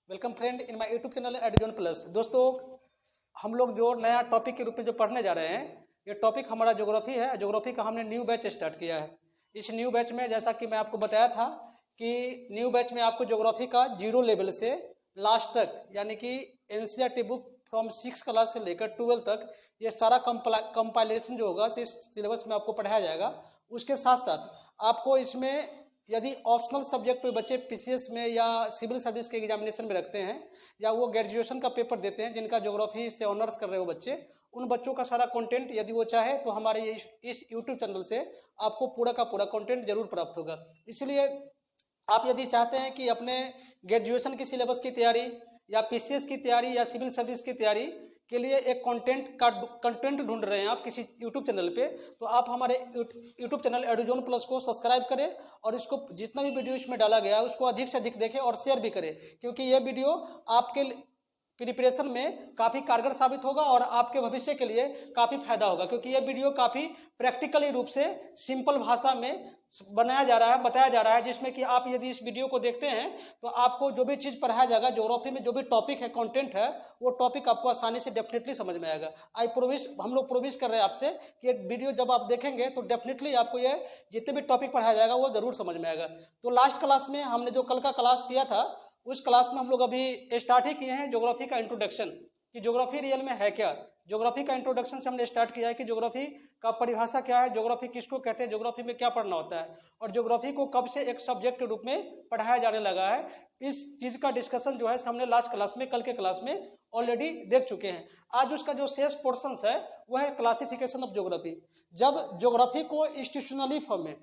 Welcome friend in my YouTube channel Adzone plus. दोस्तों, हम लोग जो नया टॉपिक के रूप में जो पढ़ने जा रहे हैं, ये टॉपिक हमारा ज्योग्राफी है। ज्योग्राफी का हमने न्यू बैच स्टार्ट किया है। इस न्यू बैच में जैसा कि मैं आपको बताया था कि न्यू बैच में आपको ज्योग्राफी का जीरो लेवल से लास्ट तक, यानी कि एनसीईआरटी बुक फ्रॉम 6 क्लास से लेकर 12 तक ये सारा कंपाइलेशन जो होगा इस सिलेबस में आपको पढ़ाया जाएगा। उसके साथ साथ आपको इसमें यदि ऑप्शनल सब्जेक्ट कोई बच्चे पीसीएस में या सिविल सर्विस के एग्जामिनेशन में रखते हैं या वो ग्रेजुएशन का पेपर देते हैं, जिनका ज्योग्राफी से ऑनर्स कर रहे हो बच्चे, उन बच्चों का सारा कंटेंट यदि वो चाहे तो हमारे इस यूट्यूब चैनल से आपको पूरा का पूरा कंटेंट जरूर प्राप्त होगा। इसलिए आप यदि चाहते हैं कि अपने ग्रेजुएशन की सिलेबस की तैयारी या पीसीएस की तैयारी या सिविल सर्विस की तैयारी के लिए एक कंटेंट ढूंढ रहे हैं आप किसी यूट्यूब चैनल पे, तो आप हमारे यूट्यूब चैनल एडजोन प्लस को सब्सक्राइब करें और इसको जितना भी वीडियो इसमें डाला गया है उसको अधिक से अधिक देखें और शेयर भी करें, क्योंकि ये वीडियो आपके प्रिपरेशन में काफ़ी कारगर साबित होगा और आपके भविष्य के लिए काफ़ी फायदा होगा, क्योंकि ये वीडियो काफ़ी प्रैक्टिकली रूप से सिंपल भाषा में बनाया जा रहा है, बताया जा रहा है, जिसमें कि आप यदि इस वीडियो को देखते हैं तो आपको जो भी चीज़ पढ़ाया जाएगा, ज्योग्राफी में जो भी टॉपिक है, कंटेंट है, वो टॉपिक आपको आसानी से डेफिनेटली समझ में आएगा। हम लोग प्रोमिस कर रहे हैं आपसे कि वीडियो जब आप देखेंगे तो डेफिनेटली आपको ये जितने भी टॉपिक पढ़ाया जाएगा वो जरूर समझ में आएगा। तो लास्ट क्लास में हमने जो कल का क्लास किया था, उस क्लास में हम लोग अभी स्टार्ट ही किए हैं ज्योग्राफी का इंट्रोडक्शन, कि ज्योग्राफी रियल में है क्या। ज्योग्राफी का इंट्रोडक्शन से हमने स्टार्ट किया है कि ज्योग्राफी का परिभाषा क्या है, ज्योग्राफी किसको कहते हैं, ज्योग्राफी में क्या पढ़ना होता है, और ज्योग्राफी को कब से एक सब्जेक्ट के रूप में पढ़ाया जाने लगा है। इस चीज़ का डिस्कशन जो है हमने लास्ट क्लास में, कल के क्लास में ऑलरेडी देख चुके हैं। आज उसका जो शेष पोर्शन है वह है क्लासिफिकेशन ऑफ ज्योग्राफी। जब ज्योग्राफी को इंस्टीट्यूशनली फॉर्म में,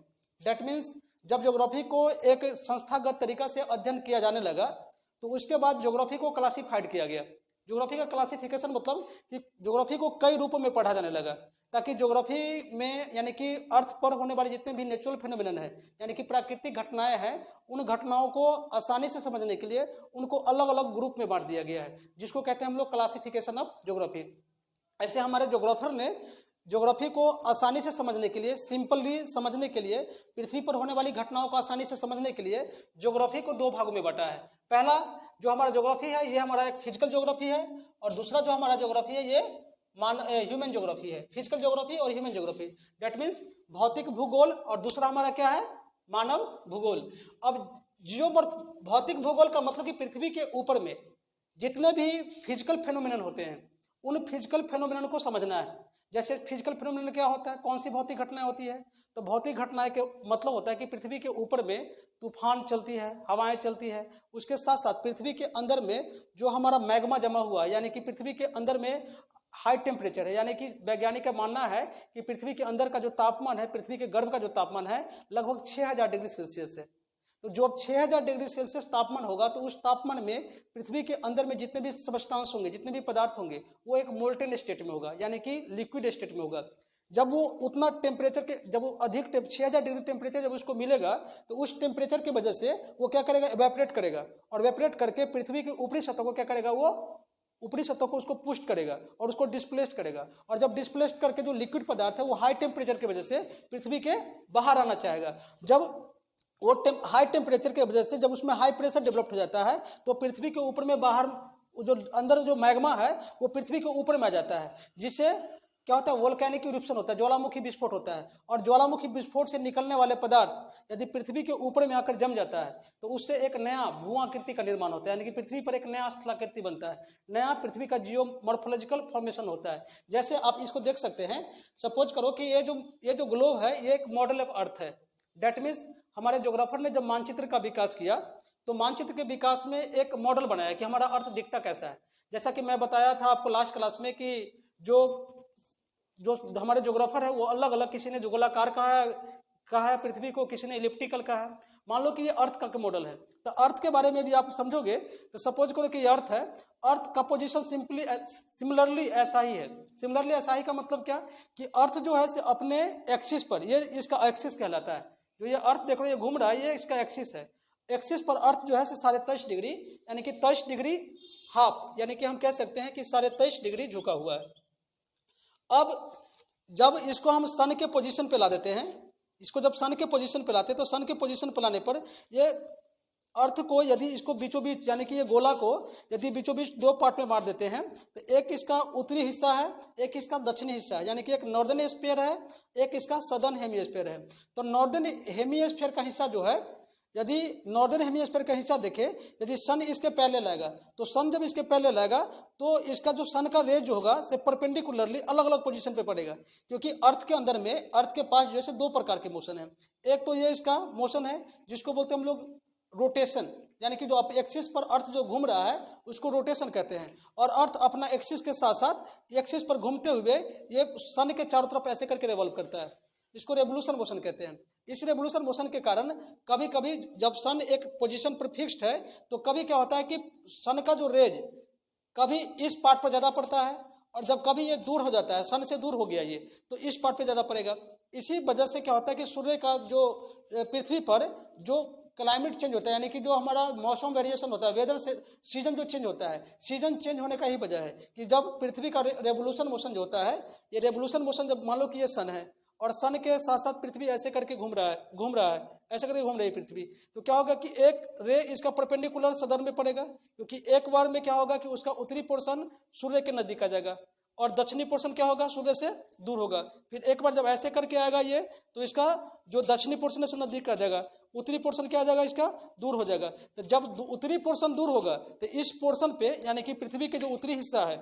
दैट मीन्स जब ज्योग्राफी को एक संस्थागत तरीका से अध्ययन किया जाने लगा, तो उसके बाद ज्योग्राफी को क्लासिफाइड किया गया। ज्योग्राफी का क्लासिफिकेशन मतलब कि ज्योग्राफी को कई रूपों में पढ़ा जाने लगा, ताकि ज्योग्राफी में यानी कि अर्थ पर होने वाले जितने भी नेचुरल फिनोमिनन है, यानी कि प्राकृतिक घटनाएं हैं, उन घटनाओं को आसानी से समझने के लिए उनको अलग अलग ग्रुप में बांट दिया गया है, जिसको कहते हैं हम लोग क्लासिफिकेशन ऑफ ज्योग्राफी। ऐसे हमारे ज्योग्राफर ने ज्योग्राफी को आसानी से समझने के लिए, सिंपली समझने के लिए, पृथ्वी पर होने वाली घटनाओं को आसानी से समझने के लिए ज्योग्राफी को दो भागों में बांटा है। पहला जो हमारा ज्योग्राफी है ये हमारा एक फिजिकल ज्योग्राफी है, और दूसरा जो हमारा ज्योग्राफी है ये ह्यूमन ज्योग्राफी है। फिजिकल ज्योग्राफी और ह्यूमन ज्योग्राफी, दैट मीन्स भौतिक भूगोल, और दूसरा हमारा क्या है, मानव भूगोल। अब भौतिक भूगोल का मतलब कि पृथ्वी के ऊपर में जितने भी फिजिकल फेनोमेनन होते हैं उन फिजिकल फेनोमेनन को समझना है। जैसे फिजिकल फिनोमेनन क्या होता है, कौन सी भौतिक घटनाएं होती है, तो भौतिक घटनाएं के मतलब होता है कि पृथ्वी के ऊपर में तूफान चलती है, हवाएं चलती है, उसके साथ साथ पृथ्वी के अंदर में जो हमारा मैग्मा जमा हुआ है, यानी कि पृथ्वी के अंदर में हाई टेम्परेचर है, यानी कि वैज्ञानिक का मानना है कि पृथ्वी के अंदर का जो तापमान है, पृथ्वी के गर्भ का जो तापमान है लगभग 6000 डिग्री सेल्सियस है। तो जो अब 6000 डिग्री सेल्सियस तापमान होगा, तो उस तापमान में पृथ्वी के अंदर में जितने भी सब्सटेंस होंगे, जितने भी पदार्थ होंगे, वो एक मोल्टेन स्टेट में होगा, यानी कि लिक्विड स्टेट में होगा। जब वो उतना टेम्परेचर के, जब वो अधिक 6000 डिग्री टेम्परेचर जब उसको मिलेगा, तो उस टेम्परेचर की वजह से वो क्या करेगा, इवेपोरेट करेगा, और इवेपोरेट करके पृथ्वी की ऊपरी सतह को क्या करेगा, वो ऊपरी सतह को उसको पुश करेगा और उसको डिस्प्लेस्ड करेगा, और जब डिस्प्लेस्ड करके जो लिक्विड पदार्थ है वो हाई टेम्परेचर की वजह से पृथ्वी के बाहर आना चाहेगा। जब वो हाई टेम्परेचर की वजह से जब उसमें हाई प्रेशर डेवलप हो जाता है, तो पृथ्वी के ऊपर में बाहर जो अंदर जो मैग्मा है वो पृथ्वी के ऊपर में आ जाता है, जिससे क्या होता है, वोल्केनिक इरप्शन होता है, ज्वालामुखी विस्फोट होता है। और ज्वालामुखी विस्फोट से निकलने वाले पदार्थ यदि पृथ्वी के ऊपर में आकर जम जाता है, तो उससे एक नया भूआकृति का निर्माण होता है, यानी कि पृथ्वी पर एक नया स्थलाकृति बनता है, नया पृथ्वी का जियोमॉर्फोलॉजिकल फॉर्मेशन होता है। जैसे आप इसको देख सकते हैं, सपोज करो कि ये जो ग्लोब है ये एक मॉडल ऑफ अर्थ है। दैट मीन्स हमारे ज्योग्राफर ने जब मानचित्र का विकास किया, तो मानचित्र के विकास में एक मॉडल बनाया कि हमारा अर्थ दिखता कैसा है। जैसा कि मैं बताया था आपको लास्ट क्लास में कि जो हमारे ज्योग्राफर है वो अलग अलग, किसी ने जो गोलाकार कहा है पृथ्वी को, किसी ने इलिप्टिकल कहा है। मान लो कि ये अर्थ का मॉडल है, तो अर्थ के बारे में यदि आप समझोगे तो सपोज करो कि ये अर्थ है, अर्थ का पोजीशन सिमिलरली ऐसा ही है। सिमिलरली ऐसा ही का मतलब क्या, कि अर्थ जो है अपने एक्सिस पर, ये इसका एक्सिस कहलाता है। जो ये अर्थ देख रहे हो ये घूम रहा है, ये इसका एक्सिस है। एक्सिस पर अर्थ जो है 23.5 डिग्री, यानी कि 23 डिग्री हाफ, यानी कि हम कह सकते हैं कि 23.5 डिग्री झुका हुआ है। अब जब इसको हम सन के पोजीशन पे ला देते हैं, इसको जब सन के पोजीशन पे लाते हैं, तो सन के पोजीशन पे लाने पर ये अर्थ को यदि इसको बीचों बीच यानी कि ये गोला को यदि बीचों बीच दो पार्ट में बांट देते हैं तो एक इसका उत्तरी हिस्सा है, एक इसका दक्षिणी हिस्सा है, यानी कि एक नॉर्दर्न हेमिस्फीयर है, एक इसका सदर्न हेमिस्फीयर है। तो नॉर्दर्न हेमिस्फीयर का हिस्सा जो है, यदि नॉर्दर्न हेमिस्फीयर का हिस्सा देखे, यदि सन इसके पैरेलल आएगा तो सन जब इसके पैरेलल आएगा तो इसका जो सन का रेज जो होगा से परपेंडिकुलरली अलग अलग पोजीशन पे पड़ेगा, क्योंकि अर्थ के अंदर में, अर्थ के पास जैसे दो प्रकार के मोशन है। एक तो ये इसका मोशन है जिसको बोलते हैं हम लोग रोटेशन, यानी कि जो आप एक्सिस पर अर्थ जो घूम रहा है उसको रोटेशन कहते हैं, और अर्थ अपना एक्सिस के साथ साथ एक्सिस पर घूमते हुए ये सन के चारों तरफ ऐसे करके रिवॉल्व करता है, इसको रेवोल्यूशन मोशन कहते हैं। इस रेवोल्यूशन मोशन के कारण कभी कभी जब सन एक पोजीशन पर फिक्स्ड है तो कभी क्या होता है कि सन का जो रेज कभी इस पार्ट पर ज़्यादा पड़ता है, और जब कभी ये दूर हो जाता है, सन से दूर हो गया ये, तो इस पार्ट पे ज़्यादा पड़ेगा। इसी वजह से क्या होता है कि सूर्य का जो पृथ्वी पर जो क्लाइमेट चेंज होता है, यानी कि जो हमारा मौसम वेरिएशन होता है, वेदर से सीजन जो चेंज होता है, सीजन चेंज होने का ही वजह है कि जब पृथ्वी का रेवोल्यूशन मोशन जो होता है, ये रेवोल्यूशन मोशन जब मान लो कि ये सन है और सन के साथ साथ पृथ्वी ऐसे करके घूम रहा है, ऐसे करके घूम रही है पृथ्वी, तो क्या होगा कि एक रे इसका परपेंडिकुलर सदर्न में पड़ेगा, क्योंकि एक बार में क्या होगा कि उसका उत्तरी पोर्शन सूर्य के नजदीक आ जाएगा और दक्षिणी पोर्शन क्या होगा, सूर्य से दूर होगा। फिर एक बार जब ऐसे करके आएगा ये, तो इसका जो दक्षिणी पोर्शन है से नजदीक आ जाएगा, उत्तरी पोर्शन क्या आ जाएगा, इसका दूर हो जाएगा। तो जब उत्तरी पोर्शन दूर होगा तो इस पोर्शन पे, यानी कि पृथ्वी के जो उत्तरी हिस्सा है,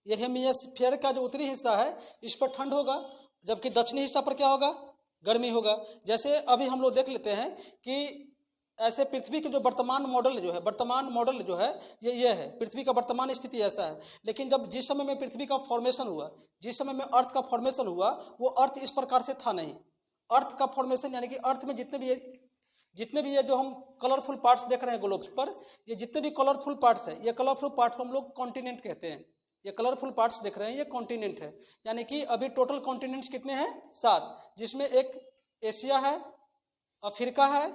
ये हेमिस्फीयर का जो उत्तरी हिस्सा है, इस पर ठंड होगा, जबकि दक्षिणी हिस्सा पर क्या होगा, गर्मी होगा। जैसे अभी हम लोग देख लेते हैं कि ऐसे पृथ्वी के जो वर्तमान मॉडल जो है ये है, पृथ्वी का वर्तमान स्थिति ऐसा है। लेकिन जब जिस समय में पृथ्वी का फॉर्मेशन हुआ, जिस समय में अर्थ का फॉर्मेशन हुआ, वो अर्थ इस प्रकार से था नहीं। अर्थ का फॉर्मेशन यानी कि अर्थ में जितने भी ये जो हम कलरफुल पार्ट्स देख रहे हैं ग्लोब पर, ये जितने भी कलरफुल पार्ट्स है, ये कलरफुल पार्ट्स को हम लोग कॉन्टिनेंट कहते हैं। ये कलरफुल पार्ट्स देख रहे हैं, ये कॉन्टिनेंट है। यानी कि अभी टोटल कॉन्टिनेंट्स कितने हैं, 7, जिसमें एक एशिया है, अफ्रीका है,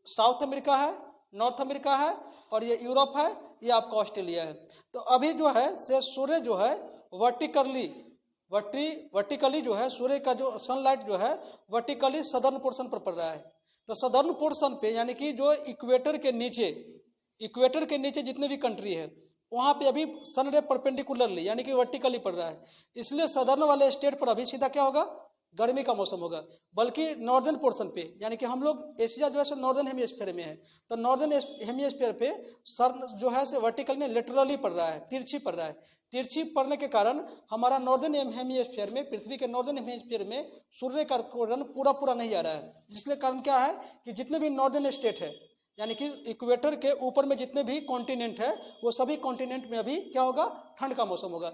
साउथ अमेरिका है, नॉर्थ अमेरिका है, और ये यूरोप है, ये आपका ऑस्ट्रेलिया है। तो अभी जो है से सूर्य जो है वर्टिकली जो है, सूर्य का जो सनलाइट जो है वर्टिकली सदर्न पोर्शन पर पड़ रहा है। तो सदर्न पोर्शन पे, यानी कि जो इक्वेटर के नीचे जितने भी कंट्री है, वहाँ पे अभी सन रे परपेंडिकुलरली यानी कि वर्टिकली पड़ रहा है। इसलिए सदर्न वाले स्टेट पर अभी सीधा क्या होगा, गर्मी का मौसम होगा। बल्कि नॉर्दर्न पोर्शन पे, यानी कि हम लोग एशिया जो है नॉर्दर्न हेमिस्फीयर में है, तो नॉर्दर्न हेमिस्फीयर पे सन जो है से वर्टिकल में लेटरली पड़ रहा है, तिरछी पड़ रहा है। तिरछी पड़ने के कारण हमारा नॉर्दर्न हेमिस्फीयर में, पृथ्वी के नॉर्दर्न हेमिस्फीयर में सूर्य का किरण पूरा नहीं आ रहा है। जिसके कारण क्या है कि जितने भी नॉर्दर्न स्टेट है, यानी कि इक्वेटर के ऊपर में जितने भी कॉन्टिनेंट है, वो सभी कॉन्टिनेंट में अभी क्या होगा, ठंड का मौसम होगा।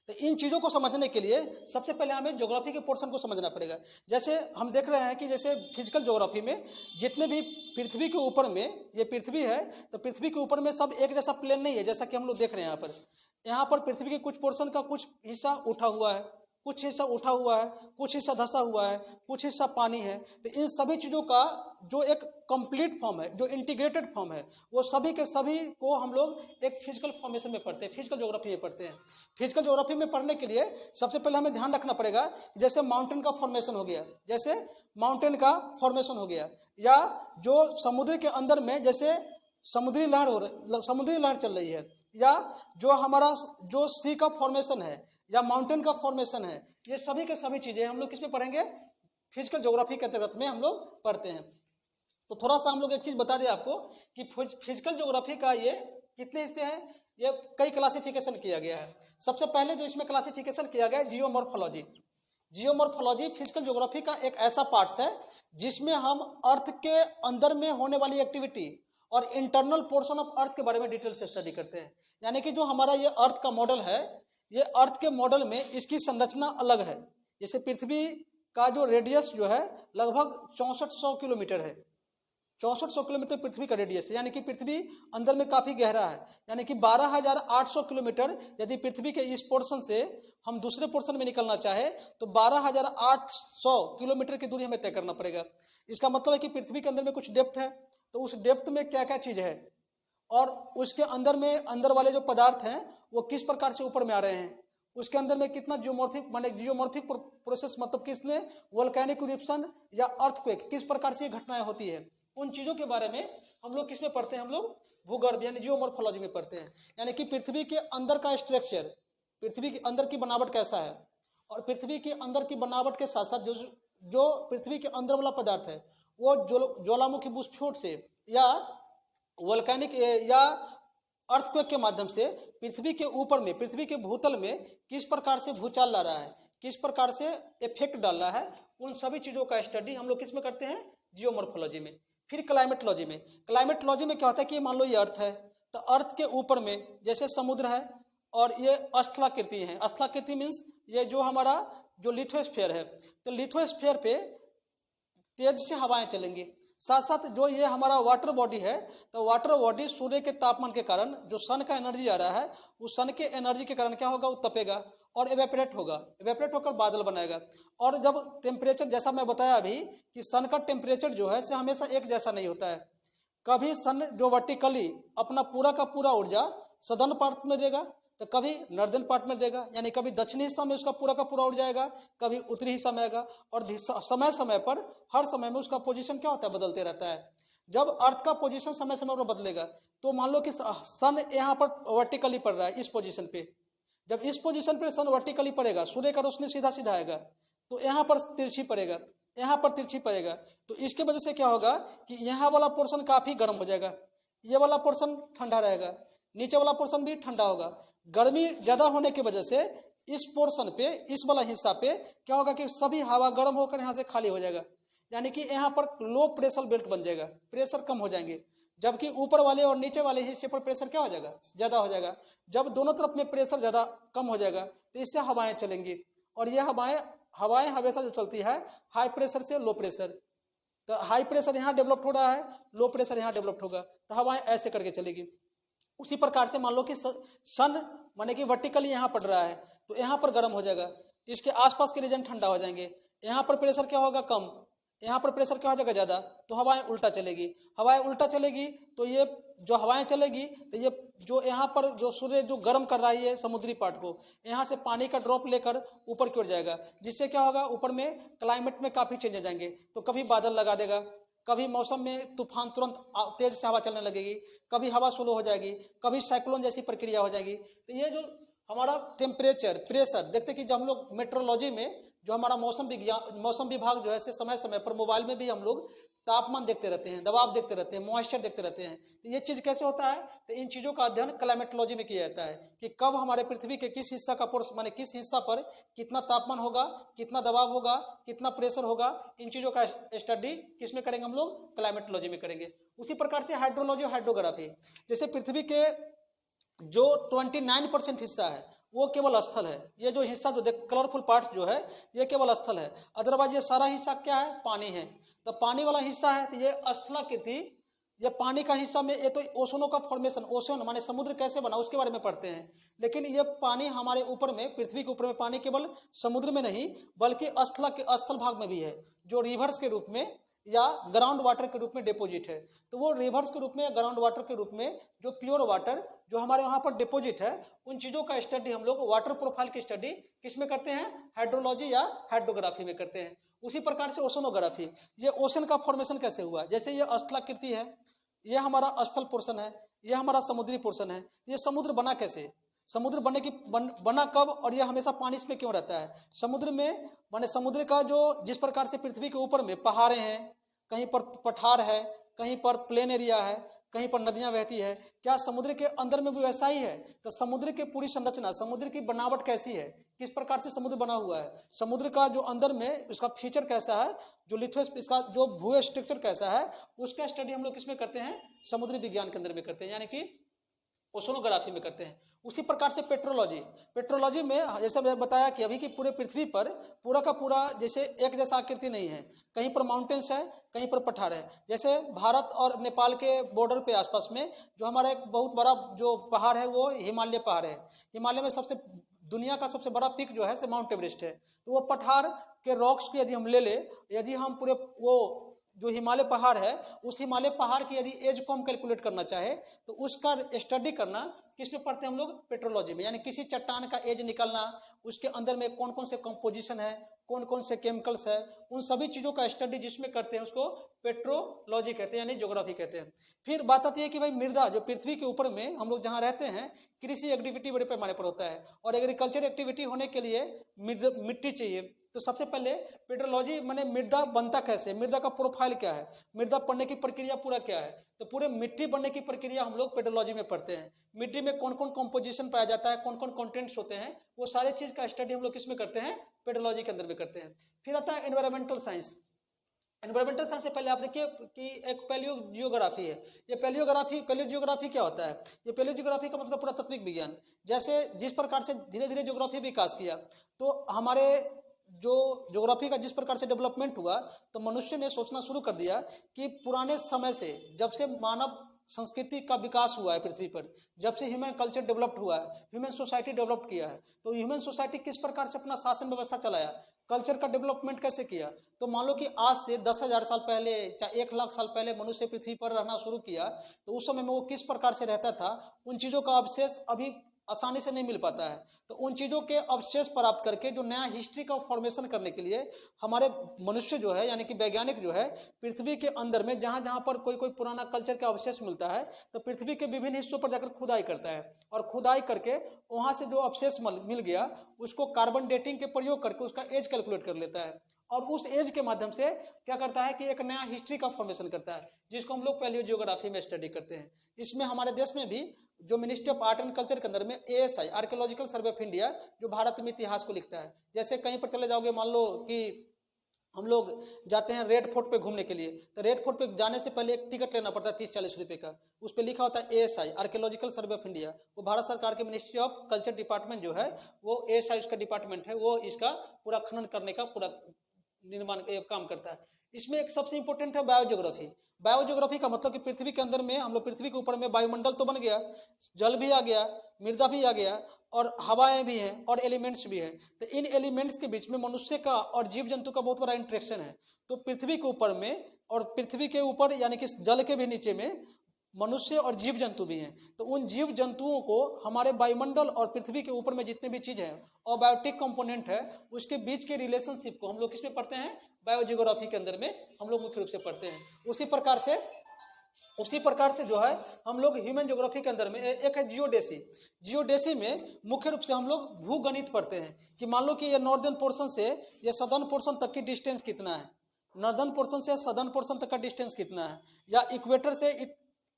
तो इन चीज़ों को समझने के लिए सबसे पहले हमें ज्योग्राफी के पोर्शन को समझना पड़ेगा। जैसे हम देख रहे हैं कि जैसे फिजिकल ज्योग्राफी में जितने भी पृथ्वी के ऊपर में, ये पृथ्वी है, तो पृथ्वी के ऊपर में सब एक जैसा प्लेन नहीं है, जैसा कि हम लोग देख रहे हैं यहाँ पर पृथ्वी के कुछ पोर्शन का कुछ हिस्सा उठा हुआ है, कुछ हिस्सा धंसा हुआ है, कुछ हिस्सा पानी है। तो इन सभी चीज़ों का जो एक कंप्लीट फॉर्म है, जो इंटीग्रेटेड फॉर्म है, वो सभी के सभी को हम लोग एक फिजिकल फॉर्मेशन में पढ़ते हैं, फिजिकल ज्योग्राफी में पढ़ते हैं। फिजिकल ज्योग्राफी में पढ़ने के लिए सबसे पहले हमें ध्यान रखना पड़ेगा, जैसे माउंटेन का फॉर्मेशन हो गया, या जो समुद्र के अंदर में जैसे समुद्री लहर चल रही है, या जो हमारा जो सी का फॉर्मेशन है या माउंटेन का फॉर्मेशन है, ये सभी के सभी चीज़ें हम लोग किस में पढ़ेंगे, फिजिकल ज्योग्राफी के तहत में हम लोग पढ़ते हैं। तो थोड़ा सा हम लोग एक चीज़ बता दें आपको कि फिजिकल ज्योग्राफी का ये कितने हिस्से हैं, ये कई क्लासिफिकेशन किया गया है। सबसे पहले जो इसमें क्लासिफिकेशन किया गया है जियोमॉर्फोलॉजी फिजिकल ज्योग्राफी का एक ऐसा पार्ट्स है जिसमें हम अर्थ के अंदर में होने वाली एक्टिविटी और इंटरनल पोर्शन ऑफ अर्थ के बारे में डिटेल से स्टडी करते हैं। यानी कि जो हमारा ये अर्थ का मॉडल है, ये अर्थ के मॉडल में इसकी संरचना अलग है। जैसे पृथ्वी का जो रेडियस जो है लगभग 6400 किलोमीटर है, 6400 किलोमीटर पृथ्वी का रेडियस है, यानी कि पृथ्वी अंदर में काफ़ी गहरा है। यानी कि 12800 किलोमीटर यदि पृथ्वी के इस पोर्शन से हम दूसरे पोर्शन में निकलना चाहे तो 12800 किलोमीटर की दूरी हमें तय करना पड़ेगा। इसका मतलब है कि पृथ्वी के अंदर में कुछ डेप्थ है, तो उस डेप्थ में क्या क्या चीज़ है और उसके अंदर वाले जो पदार्थ हैं वो किस प्रकार से ऊपर में आ रहे हैं, उसके अंदर में कितना जियोमॉर्फिक प्रोसेस, मतलब किसने वोल्केनिक इरप्शन या अर्थक्वेक, किस प्रकार से ये घटनाएं होती है, उन चीजों के बारे में हम लोग किस में पढ़ते हैं, हम लोग भूगर्भ यानी जियोमॉर्फोलॉजी में पढ़ते हैं। यानी कि पृथ्वी के अंदर का स्ट्रक्चर, पृथ्वी के अंदर की बनावट कैसा है, और पृथ्वी के अंदर की बनावट के साथ साथ जो पृथ्वी के अंदर वाला पदार्थ है वो ज्वालामुखी विस्फोट से या वोल्केनिक या अर्थक्वेक के माध्यम से पृथ्वी के ऊपर में, पृथ्वी के भूतल में किस प्रकार से भूचाल ला रहा है, किस प्रकार से इफेक्ट डाल रहा है, उन सभी चीजों का स्टडी हम लोग किस में करते हैं, जियोमॉर्फोलॉजी में। फिर क्लाइमेटोलॉजी में, क्लाइमेटोलॉजी में क्या होता है कि मान लो ये अर्थ है, तो अर्थ के ऊपर में जैसे समुद्र है और ये स्थलाकृति है। स्थलाकृति मीन्स ये जो हमारा जो लिथोस्फीयर है, तो लिथोस्फीयर पे तेज से हवाएं चलेंगी। साथ साथ जो ये हमारा वाटर बॉडी है, तो वाटर बॉडी सूर्य के तापमान के कारण जो सन का एनर्जी आ रहा है, उस सन के एनर्जी के कारण क्या होगा, वो तपेगा और एवेपोरेट होगा, एवेपोरेट होकर बादल बनाएगा। और जब टेम्परेचर, जैसा मैं बताया अभी कि सन का टेम्परेचर जो है से हमेशा एक जैसा नहीं होता है। कभी सन जो वर्टिकली अपना पूरा का पूरा ऊर्जा सदर्न पार्ट में देगा, तो कभी नॉर्दर्न पार्ट में देगा, यानी कभी दक्षिणी हिस्सा में उसका पूरा का पूरा उड़ जाएगा, कभी उत्तरी हिस्सा में आएगा। और समय समय पर हर समय में उसका पोजीशन क्या होता है, बदलते रहता है। जब अर्थ का पोजीशन समय समय पर बदलेगा, तो मान लो कि सन यहाँ पर वर्टिकली पड़ रहा है इस पोजीशन पे, जब इस पोजीशन पर सन वर्टिकली पड़ेगा, सूर्य का रोशनी सीधा सीधा आएगा, तो यहाँ पर तिरछी पड़ेगा, यहाँ पर तिरछी पड़ेगा। तो इसके वजह से क्या होगा कि यहाँ वाला पोर्शन काफी गर्म हो जाएगा, ये वाला पोर्शन ठंडा रहेगा, नीचे वाला पोर्शन भी ठंडा होगा। गर्मी ज्यादा होने की वजह से इस पोर्शन पे, इस वाला हिस्सा पे क्या होगा कि सभी हवा गर्म होकर यहाँ से खाली हो जाएगा, यानी कि यहाँ पर लो प्रेशर बेल्ट बन जाएगा, प्रेशर कम हो जाएंगे। जबकि ऊपर वाले और नीचे वाले हिस्से पर प्रेशर क्या हो जाएगा, ज्यादा हो जाएगा। जब दोनों तरफ में प्रेशर ज्यादा कम हो जाएगा, तो इससे हवाएं चलेंगी, और ये हवाएं हमेशा जो चलती है हाई प्रेशर से लो प्रेशर। तो हाई प्रेशर यहाँ डेवलप हो रहा है, लो प्रेशर यहाँ डेवलप होगा, तो हवाएं ऐसे करके चलेगी। उसी प्रकार से मान लो कि सन माने कि वर्टिकली यहाँ पड़ रहा है, तो यहाँ पर गर्म हो जाएगा, इसके आसपास के रीजन ठंडा हो जाएंगे। यहाँ पर प्रेशर क्या होगा, कम, यहाँ पर प्रेशर क्या हो जाएगा, ज्यादा, तो हवाएं उल्टा चलेगी। हवाएं उल्टा चलेगी तो ये जो हवाएं चलेगी, तो ये जो यहाँ पर जो सूर्य जो गर्म कर रहा है ये समुद्री पार्ट को, यहाँ से पानी का ड्रॉप लेकर ऊपर की ओर जाएगा, जिससे क्या होगा, ऊपर में क्लाइमेट में काफी चेंज आ जाएंगे। तो कभी बादल लगा देगा, कभी मौसम में तूफान तुरंत तेज से हवा चलने लगेगी, कभी हवा स्लो हो जाएगी, कभी साइक्लोन जैसी प्रक्रिया हो जाएगी। तो ये जो हमारा टेम्परेचर, प्रेशर, देखते कि जब हम लोग मेट्रोलॉजी में जो हमारा मौसम विभाग जो है समय समय पर मोबाइल में भी हम लोग तापमान देखते रहते हैं, दबाव देखते रहते हैं, मॉइस्चर देखते रहते हैं। तो ये चीज कैसे होता है, तो इन चीजों का अध्ययन क्लाइमेटोलॉजी में किया जाता है कि कब हमारे पृथ्वी के किस हिस्सा का माने किस हिस्सा पर कितना तापमान होगा, कितना दबाव होगा, कितना प्रेशर होगा। इन चीजों का स्टडी किस में करेंगे, हम लोग क्लाइमेटोलॉजी में करेंगे। उसी प्रकार से हाइड्रोलॉजी, हाइड्रोग्राफी, जैसे पृथ्वी के जो 29% हिस्सा है वो केवल स्थल है। ये जो हिस्सा जो देख कलरफुल पार्ट जो है ये केवल स्थल है, अदरवाइज ये सारा हिस्सा क्या है, पानी है। तो पानी वाला हिस्सा है, तो ये स्थलाकृति, ये पानी का हिस्सा में ये तो ओशनों का फॉर्मेशन, ओशन माने समुद्र कैसे बना उसके बारे में पढ़ते हैं। लेकिन ये पानी हमारे ऊपर में, पृथ्वी के ऊपर में पानी केवल समुद्र में नहीं बल्कि स्थल भाग में भी है, जो रिवर्स के रूप में या ग्राउंड वाटर के रूप में डिपोजिट है। तो वो रिवर्स के रूप में या ग्राउंड वाटर के रूप में जो प्योर वाटर जो हमारे वहाँ पर डिपोजिट है, उन चीज़ों का स्टडी हम लोग वाटर प्रोफाइल की स्टडी किस में करते हैं, हाइड्रोलॉजी या हाइड्रोग्राफी में करते हैं। उसी प्रकार से ओशनोग्राफी, ये ओशन का फॉर्मेशन कैसे हुआ, जैसे ये स्थलाकृति है, ये हमारा स्थल पोर्शन है, ये हमारा समुद्री पोर्शन है। ये समुद्र बना कैसे, समुद्र बना कब, और ये हमेशा पानी में क्यों रहता है। समुद्र में माने समुद्र का जो जिस प्रकार से पृथ्वी के ऊपर में पहाड़े हैं, कहीं पर पठार है, कहीं पर प्लेन एरिया है, कहीं पर नदियां बहती है, क्या समुद्र के अंदर में भी वैसा ही है। तो समुद्र की पूरी संरचना, समुद्र की बनावट कैसी है, किस प्रकार से समुद्र बना हुआ है, समुद्र का जो अंदर में उसका फीचर कैसा है, जो इसका जो भू स्ट्रक्चर कैसा है, उसका स्टडी हम लोग किसमें करते हैं, समुद्री विज्ञान के अंदर में करते हैं, यानी कि ओशनोग्राफी में करते हैं। उसी प्रकार से पेट्रोलॉजी में जैसे मैं बताया कि अभी की पूरे पृथ्वी पर पूरा का पूरा जैसे एक जैसा आकृति नहीं है, कहीं पर माउंटेन्स है, कहीं पर पठार है। जैसे भारत और नेपाल के बॉर्डर पे आसपास में जो हमारा एक बहुत बड़ा जो पहाड़ है वो हिमालय पहाड़ है। हिमालय में दुनिया का सबसे बड़ा पीक जो है से माउंट एवरेस्ट है। तो वो पठार के रॉक्स को यदि हम ले ले, यदि हम पूरे वो जो हिमालय पहाड़ है उस हिमालय पहाड़ की यदि एज को हम कैलकुलेट करना चाहे तो उसका स्टडी करना किस में पढ़ते हैं हम लोग, पेट्रोलॉजी में। यानी किसी चट्टान का एज निकलना, उसके अंदर में कौन कौन से कंपोजिशन है, कौन कौन से केमिकल्स है, उन सभी चीज़ों का स्टडी जिसमें करते हैं उसको पेट्रोलॉजी कहते हैं, यानी ज्योग्राफी कहते हैं। फिर बात आती है कि भाई मृदा, जो पृथ्वी के ऊपर में हम लोग जहाँ रहते हैं, कृषि एक्टिविटी बड़े पैमाने पर होता है और एग्रीकल्चर एक्टिविटी होने के लिए मिट्टी चाहिए। तो सबसे पहले पेट्रोलॉजी माने मृदा बनता कैसे, मृदा का प्रोफाइल क्या है, मृदा पढ़ने की प्रक्रिया पूरा क्या है। तो पूरे मिट्टी बनने की प्रक्रिया हम लोग पेट्रोलॉजी में पढ़ते हैं। मिट्टी में कौन कौन कंपोजिशन पाया जाता है, कौन कौन कंटेंट्स होते हैं, वो सारे चीज का स्टडी हम लोग किसमें करते हैं, पेट्रोलॉजी के अंदर में करते हैं। फिर आता है एनवायरमेंटल साइंस। एनवायरमेंटल साइंस से पहले आप देखिए कि एक पैलियो जियोग्राफी है। ये पैलियो जियोग्राफी क्या होता है, ये पैलियो जियोग्राफी का मतलब पुरातात्विक विज्ञान। जैसे जिस प्रकार से धीरे धीरे ज्योग्राफी विकास किया, तो हमारे जो ज्योग्राफी का जिस प्रकार से डेवलपमेंट हुआ, तो मनुष्य ने सोचना शुरू कर दिया कि पुराने समय से, जब से मानव संस्कृति का विकास हुआ है पृथ्वी पर, जब से ह्यूमन कल्चर डेवलप्ड हुआ है, ह्यूमन सोसाइटी डेवलप किया है, तो ह्यूमन सोसाइटी किस प्रकार से अपना शासन व्यवस्था चलाया, कल्चर का डेवलपमेंट कैसे किया। तो मान लो कि आज से 10,000 साल पहले, चाहे 1,00,000 साल पहले मनुष्य पृथ्वी पर रहना शुरू किया, तो उस समय में वो किस प्रकार से रहता था, उन चीज़ों का अवशेष अभी आसानी से नहीं मिल पाता है। तो उन चीज़ों के अवशेष प्राप्त करके जो नया हिस्ट्री का फॉर्मेशन करने के लिए हमारे मनुष्य जो है, यानी कि वैज्ञानिक जो है, पृथ्वी के अंदर में जहाँ जहाँ पर कोई कोई पुराना कल्चर का अवशेष मिलता है, तो पृथ्वी के विभिन्न हिस्सों पर जाकर खुदाई करता है और खुदाई करके वहाँ से जो अवशेष मिल गया उसको कार्बन डेटिंग के प्रयोग करके उसका एज कैलकुलेट कर लेता है और उस एज के माध्यम से क्या करता है कि एक नया हिस्ट्री का फॉर्मेशन करता है, जिसको हम लोग पैलियो जियोग्राफी में स्टडी करते हैं। इसमें हमारे देश में भी जो ministry of art and culture के अंदर में ASI, archaeological survey of India, जो भारत में इतिहास को लिखता है। जैसे कहीं पर चले जाओगे, मान लो कि हम लोग जाते हैं रेड फोर्ट पे घूमने के लिए, तो रेड फोर्ट पे जाने से पहले एक टिकट लेना पड़ता है 30-40 रुपए का। उस पर लिखा होता है ASI, archaeological survey of India. वो भारत सरकार के मिनिस्ट्री ऑफ कल्चर डिपार्टमेंट जो है, वो ASI उसका डिपार्टमेंट है, वो इसका पूरा खनन करने का पूरा निर्माण काम करता है। इसमें एक सबसे इंपॉर्टेंट है बायोजियोग्राफी। बायोजियोग्राफी का मतलब कि पृथ्वी के अंदर में, हम लोग पृथ्वी के ऊपर में वायुमंडल तो बन गया, जल भी आ गया, मृदा भी आ गया और हवाएं भी हैं और एलिमेंट्स भी हैं। तो इन एलिमेंट्स के बीच में मनुष्य का और जीव जंतु का बहुत बड़ा इंटरेक्शन है। तो पृथ्वी के ऊपर में और पृथ्वी के ऊपर यानी कि जल के भी नीचे में मनुष्य और जीव जंतु भी हैं। तो उन जीव जंतुओं को हमारे वायुमंडल और पृथ्वी के ऊपर में जितने भी चीज है और बायोटिक कंपोनेंट है, उसके बीच के रिलेशनशिप को हम लोग किसमें पढ़ते हैं, बायोजियोग्राफी के अंदर में हम लोग मुख्य रूप से पढ़ते हैं। उसी प्रकार से जो है हम लोग ह्यूमन ज्योग्राफी के अंदर में एक है जियोडेसी। जियोडेसी में मुख्य रूप से हम लोग भूगणित पढ़ते हैं कि मान लो कि ये नॉर्दर्न पोर्शन से ये सदर्न पोर्शन तक की डिस्टेंस कितना है, नॉर्दर्न पोर्शन से सदर्न पोर्शन तक का डिस्टेंस कितना है, या इक्वेटर से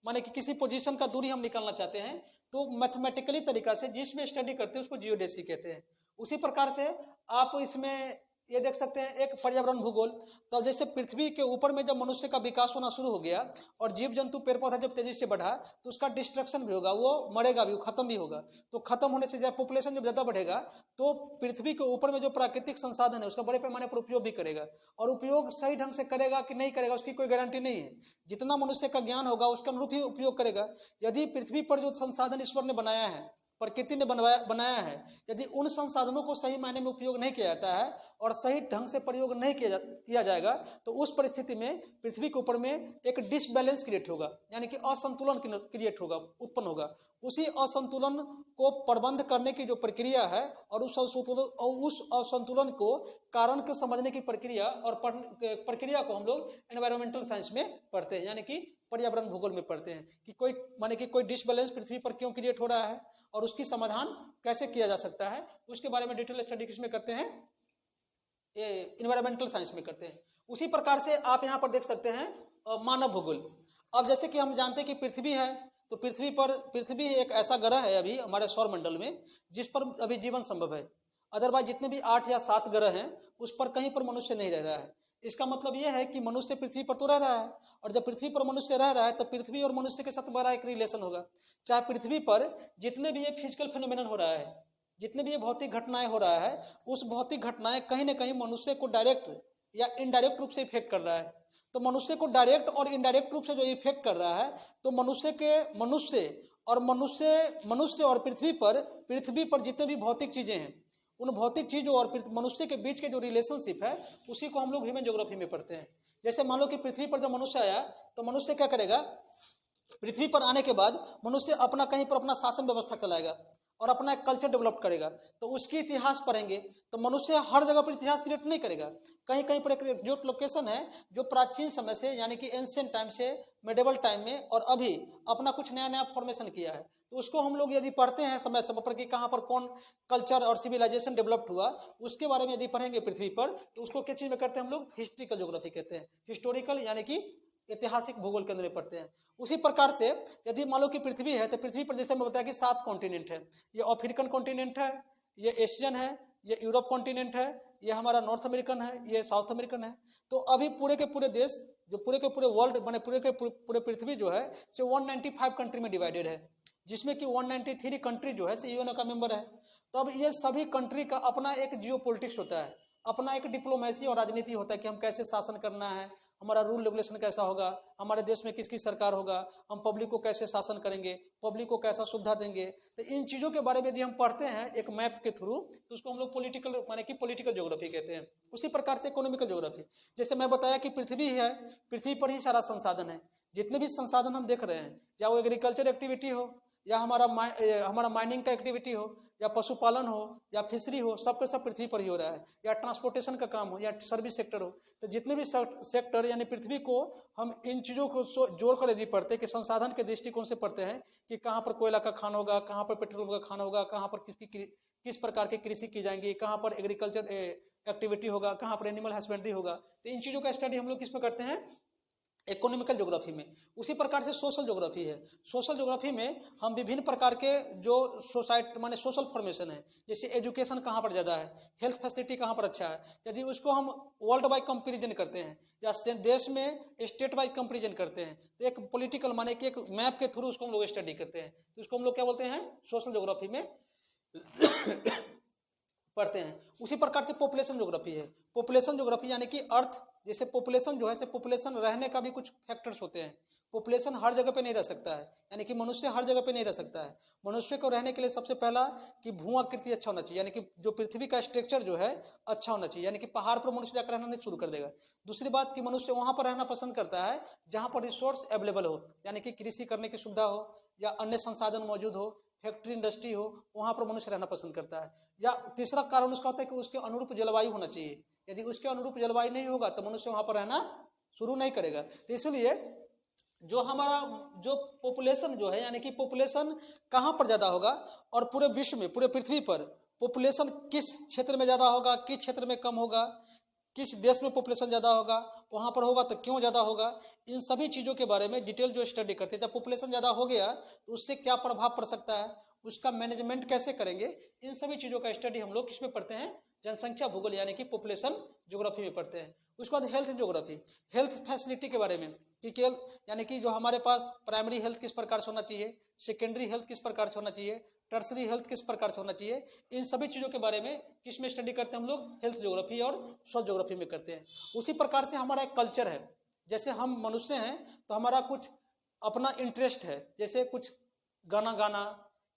माने कि किसी पोजीशन का दूरी हम निकालना चाहते हैं, तो मैथमेटिकली तरीका से जिसमें स्टडी करते हैं उसको जियोडेसी कहते हैं। उसी प्रकार से आप इसमें ये देख सकते हैं एक पर्यावरण भूगोल। तो जैसे पृथ्वी के ऊपर में जब मनुष्य का विकास होना शुरू हो गया और जीव जंतु पेड़ पौधा जब तेजी से बढ़ा, तो उसका डिस्ट्रक्शन भी होगा, वो मरेगा भी, वो खत्म भी होगा। तो खत्म होने से जब पॉपुलेशन जब ज्यादा बढ़ेगा, तो पृथ्वी के ऊपर में जो प्राकृतिक संसाधन है उसका बड़े पैमाने पर उपयोग भी करेगा, और उपयोग सही ढंग से करेगा कि नहीं करेगा उसकी कोई गारंटी नहीं है। जितना मनुष्य का ज्ञान होगा उसके अनुरूप ही उपयोग करेगा। यदि पृथ्वी पर जो संसाधन ईश्वर ने बनाया है, प्रकृति ने बनाया है, यदि उन संसाधनों को सही मायने में उपयोग नहीं किया जाता है और सही ढंग से प्रयोग नहीं किया जाएगा, तो उस परिस्थिति में पृथ्वी के ऊपर में एक डिसबैलेंस क्रिएट होगा, यानी कि असंतुलन क्रिएट होगा, उत्पन्न होगा। उसी असंतुलन को प्रबंध करने की जो प्रक्रिया है और उस असंतुलन को कारण को समझने की प्रक्रिया और प्रक्रिया को हम लोग एनवायरमेंटल साइंस में पढ़ते हैं, यानी कि पर्यावरण भूगोल में पढ़ते हैं कि कोई डिसबैलेंस पृथ्वी पर क्यों क्रिएट हो रहा है और उसकी समाधान कैसे किया जा सकता है, उसके बारे में डिटेल स्टडी किसमें करते हैं, ये एनवायरमेंटल साइंस में करते हैं। उसी प्रकार से आप यहाँ पर देख सकते हैं मानव भूगोल। अब जैसे कि हम जानते हैं कि पृथ्वी है, तो पृथ्वी एक ऐसा ग्रह है अभी हमारे सौर मंडल में जिस पर अभी जीवन संभव है। अदरवाइज जितने भी 8 या 7 ग्रह हैं उस पर कहीं पर मनुष्य नहीं रह रहा है। इसका मतलब यह है कि मनुष्य पृथ्वी पर तो रह रहा है, और जब पृथ्वी पर मनुष्य रह रहा है तो पृथ्वी और मनुष्य के साथ बड़ा एक रिलेशन होगा। चाहे पृथ्वी पर जितने भी ये फिजिकल फिनोमेनन हो रहा है, जितने भी ये भौतिक घटनाएं हो रहा है, उस भौतिक घटनाएं कहीं ना कहीं मनुष्य को डायरेक्ट या इनडायरेक्ट रूप से इफेक्ट कर रहा है। तो मनुष्य को डायरेक्ट और इनडायरेक्ट रूप से जो इफेक्ट कर रहा है, तो मनुष्य और पृथ्वी पर जितने भी भौतिक चीजें हैं, उन भौतिक चीजों और मनुष्य के बीच के जो रिलेशनशिप है उसी को हम लोग ह्यूमन ज्योग्राफी में पढ़ते हैं। जैसे मान लो कि पृथ्वी पर जब मनुष्य आया, तो मनुष्य क्या करेगा, पृथ्वी पर आने के बाद मनुष्य कहीं पर अपना शासन व्यवस्था चलाएगा और अपना एक कल्चर डेवलप करेगा, तो उसकी इतिहास पढ़ेंगे तो मनुष्य हर जगह पर इतिहास क्रिएट नहीं करेगा। कहीं कहीं पर एक जो लोकेशन है जो प्राचीन समय से यानी कि एंशिएंट टाइम से मेडिवल टाइम में और अभी अपना कुछ नया नया फॉर्मेशन किया है, तो उसको हम लोग यदि पढ़ते हैं समय समय पर कि कहाँ पर कौन कल्चर और सिविलाइजेशन डेवलप्ड हुआ, उसके बारे में यदि पढ़ेंगे पृथ्वी पर, तो उसको किस चीज में करते हैं हम लोग? हिस्ट्रिकल ज्योग्राफी कहते हैं। हिस्टोरिकल यानी कि ऐतिहासिक भूगोल के अंदर में पढ़ते हैं। उसी प्रकार से यदि मान लो कि पृथ्वी है, तो पृथ्वी पर जैसे मैं बताया कि 7 कॉन्टिनेंट है। ये अफ्रीकन कॉन्टिनेंट है, ये एशियन है, ये यूरोप कॉन्टिनेंट है, ये हमारा नॉर्थ अमेरिकन है, ये साउथ अमेरिकन है। तो अभी पूरे के पूरे देश जो पूरे के पूरे वर्ल्ड माने पूरे के पूरे पृथ्वी जो है जो 195 कंट्री में डिवाइडेड है, जिसमें कि 193 कंट्री जो है यूएनओ का मेंबर है। तो अब ये सभी कंट्री का अपना एक जियो पॉलिटिक्स होता है, अपना एक डिप्लोमेसी और राजनीति होता है कि हम कैसे शासन करना है, हमारा रूल रेगुलेशन कैसा होगा, हमारे देश में किसकी सरकार होगा, हम पब्लिक को कैसे शासन करेंगे, पब्लिक को कैसा सुविधा देंगे। तो इन चीज़ों के बारे में यदि हम पढ़ते हैं एक मैप के थ्रू, तो उसको हम लोग पॉलिटिकल माने कि पॉलिटिकल ज्योग्राफी कहते हैं। उसी प्रकार से इकोनॉमिकल ज्योग्राफी, जैसे मैं बताया कि पृथ्वी है, पृथ्वी पर ही सारा संसाधन है। जितने भी संसाधन हम देख रहे हैं, या वो एग्रीकल्चर एक्टिविटी हो, या हमारा माइनिंग का एक्टिविटी हो, या पशुपालन हो, या फिशरी हो, सब का सब पृथ्वी पर ही हो रहा है, या ट्रांसपोर्टेशन का काम हो, या सर्विस सेक्टर हो। तो जितने भी सेक्टर यानी पृथ्वी को हम इन चीज़ों को जोड़ कर यदि पढ़ते हैं कि संसाधन के दृष्टिकोण से पढ़ते हैं कि कहाँ पर कोयला का खान होगा, कहाँ पर पेट्रोल का खान होगा, कहाँ पर किस प्रकार की कृषि की जाएंगी, कहाँ पर एग्रीकल्चर एक्टिविटी होगा, कहाँ पर एनिमल हस्बेंड्री होगा। तो इन चीज़ों का स्टडी हम लोग किस में करते हैं? इकोनॉमिकल ज्योग्राफी में। उसी प्रकार से सोशल ज्योग्राफी है। सोशल ज्योग्राफी में हम विभिन्न प्रकार के जो सोसाइटी माने सोशल फॉर्मेशन है, जैसे एजुकेशन कहाँ पर ज़्यादा है, हेल्थ फैसिलिटी कहाँ पर अच्छा है, यदि उसको हम वर्ल्ड वाइड कंपेरिजन करते हैं या देश में स्टेट वाइड कंपेरिजन करते हैं, तो एक पॉलिटिकल माने कि एक मैप के थ्रू उसको हम लोग स्टडी करते हैं, तो उसको हम लोग क्या बोलते हैं? सोशल ज्योग्राफी में पढ़ते हैं। उसी प्रकार से पॉपुलेशन ज्योग्राफी है। पॉपुलेशन ज्योग्राफी यानी कि अर्थ, जैसे पॉपुलेशन जो है से पॉपुलेशन रहने का भी कुछ फैक्टर्स होते हैं। पॉपुलेशन हर जगह पे नहीं रह सकता है, यानी कि मनुष्य हर जगह पे नहीं रह सकता है। मनुष्य को रहने के लिए सबसे पहला कि भू आकृति अच्छा होना चाहिए, यानी कि जो पृथ्वी का स्ट्रक्चर जो है अच्छा होना चाहिए, यानी कि पहाड़ पर मनुष्य जाकर रहना नहीं शुरू कर देगा। दूसरी बात कि मनुष्य वहां पर रहना पसंद करता है जहां पर रिसोर्स अवेलेबल हो, यानी कि कृषि करने की सुविधा हो या अन्य संसाधन मौजूद हो, फैक्ट्री इंडस्ट्री हो, वहां पर मनुष्य रहना पसंद करता है। या तीसरा कारण उसका होता है कि उसके अनुरूप जलवायु होना चाहिए। यदि उसके अनुरूप जलवायु नहीं होगा तो मनुष्य वहां पर रहना शुरू नहीं करेगा। तो इसलिए जो हमारा जो पॉपुलेशन जो है, यानी कि पॉपुलेशन कहाँ पर ज़्यादा होगा और पूरे विश्व में पूरे पृथ्वी पर पॉपुलेशन किस क्षेत्र में ज़्यादा होगा, किस क्षेत्र में कम होगा, किस देश में पॉपुलेशन ज़्यादा होगा, वहाँ पर होगा तो क्यों ज़्यादा होगा, इन सभी चीज़ों के बारे में डिटेल जो स्टडी करते हैं। जब पॉपुलेशन ज़्यादा हो गया तो उससे क्या प्रभाव पड़ सकता है, उसका मैनेजमेंट कैसे करेंगे, इन सभी चीज़ों का स्टडी हम लोग किसमें पढ़ते हैं? जनसंख्या भूगोल यानी कि पॉपुलेशन ज्योग्राफी में पढ़ते हैं। उसके बाद हेल्थ ज्योग्राफी, हेल्थ फैसिलिटी के बारे में कि यानी कि जो हमारे पास प्राइमरी हेल्थ किस प्रकार से होना चाहिए, सेकेंडरी हेल्थ किस प्रकार से होना चाहिए, टर्सरी हेल्थ किस प्रकार से होना चाहिए, इन सभी चीज़ों के बारे में किस में स्टडी करते हैं हम लोग? हेल्थ ज्योग्राफी और सोशल ज्योग्राफी में करते हैं। उसी प्रकार से हमारा एक कल्चर है, जैसे हम मनुष्य हैं तो हमारा कुछ अपना इंटरेस्ट है, जैसे कुछ गाना गाना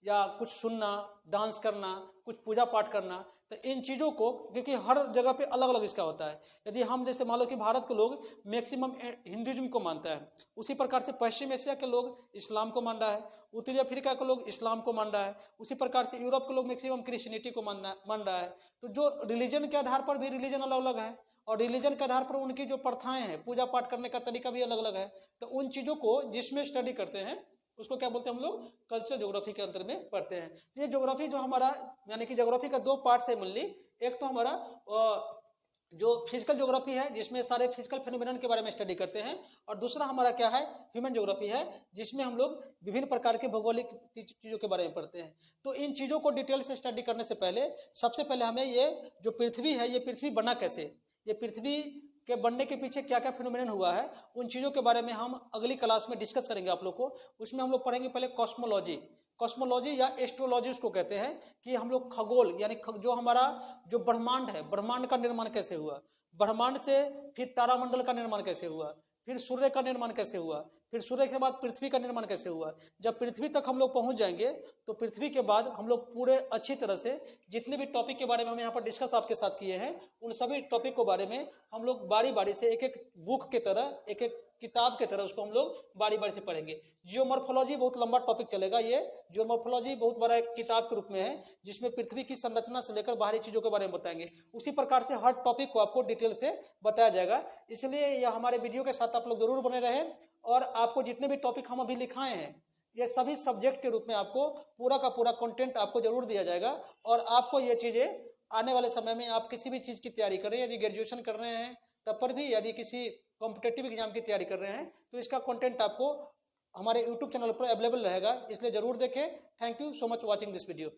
या कुछ सुनना, डांस करना, कुछ पूजा पाठ करना। तो इन चीज़ों को क्योंकि हर जगह पे अलग अलग इसका होता है। यदि हम जैसे मान लो कि भारत के लोग मैक्सिमम हिंदुइज्म को मानता है, उसी प्रकार से पश्चिम एशिया के लोग इस्लाम को मान रहा है, उत्तरी अफ्रीका के लोग इस्लाम को मान रहा है, उसी प्रकार से यूरोप के लोग मैक्सिमम क्रिश्चियनिटी को मान रहा है। तो जो रिलीजन के आधार पर भी रिलीजन अलग अलग है और रिलीजन के आधार पर उनकी जो प्रथाएं हैं, पूजा पाठ करने का तरीका भी अलग अलग है। तो उन चीज़ों को जिसमें स्टडी करते हैं उसको क्या बोलते हैं हम लोग? कल्चर ज्योग्राफी के अंतर में पढ़ते हैं। ये ज्योग्राफी जो हमारा यानी कि ज्योग्राफी का 2 पार्ट्स है मेनली। एक तो हमारा जो फिजिकल ज्योग्राफी है जिसमें सारे फिजिकल फेनोमेनन के बारे में स्टडी करते हैं, और दूसरा हमारा क्या है? ह्यूमन ज्योग्राफी है, जिसमें हम लोग विभिन्न प्रकार के भौगोलिक चीज़ों के बारे में पढ़ते हैं। तो इन चीज़ों को डिटेल से स्टडी करने से पहले सबसे पहले हमें ये जो पृथ्वी है, ये पृथ्वी बना कैसे, ये पृथ्वी के बनने के पीछे क्या क्या फिनोमेनन हुआ है, उन चीज़ों के बारे में हम अगली क्लास में डिस्कस करेंगे आप लोग को। उसमें हम लोग पढ़ेंगे पहले कॉस्मोलॉजी, कॉस्मोलॉजी या एस्ट्रोलॉजी उसको कहते हैं, कि हम लोग खगोल यानी जो हमारा जो ब्रह्मांड है, ब्रह्मांड का निर्माण कैसे हुआ, ब्रह्मांड से फिर तारामंडल का निर्माण कैसे हुआ, फिर सूर्य का निर्माण कैसे हुआ, फिर सूर्य के बाद पृथ्वी का निर्माण कैसे हुआ। जब पृथ्वी तक हम लोग पहुंच जाएंगे तो पृथ्वी के बाद हम लोग पूरे अच्छी तरह से जितने भी टॉपिक के बारे में हम यहाँ पर डिस्कस आपके साथ किए हैं, उन सभी टॉपिक के बारे में हम लोग बारी बारी से एक एक बुक के तरह, एक एक किताब के तरह उसको हम लोग बारी बारी से पढ़ेंगे। जियोमॉर्फोलॉजी बहुत लंबा टॉपिक चलेगा। ये जियोमॉर्फोलॉजी बहुत बड़ा एक किताब के रूप में है, जिसमें पृथ्वी की संरचना से लेकर बाहरी चीजों के बारे में बताएंगे। उसी प्रकार से हर टॉपिक को आपको डिटेल से बताया जाएगा। इसलिए यह हमारे वीडियो के साथ आप लोग जरूर बने रहे, और आपको जितने भी टॉपिक हम अभी लिखाए हैं ये सभी सब्जेक्ट के रूप में आपको पूरा का पूरा कंटेंट आपको जरूर दिया जाएगा। और आपको ये चीजें आने वाले समय में आप किसी भी चीज की तैयारी करें, यदि ग्रेजुएशन कर रहे हैं तब पर भी, यदि किसी कॉम्पिटेटिव एग्जाम की तैयारी कर रहे हैं, तो इसका कंटेंट आपको हमारे यूट्यूब चैनल पर अवेलेबल रहेगा, इसलिए जरूर देखें। Thank you so much watching this video.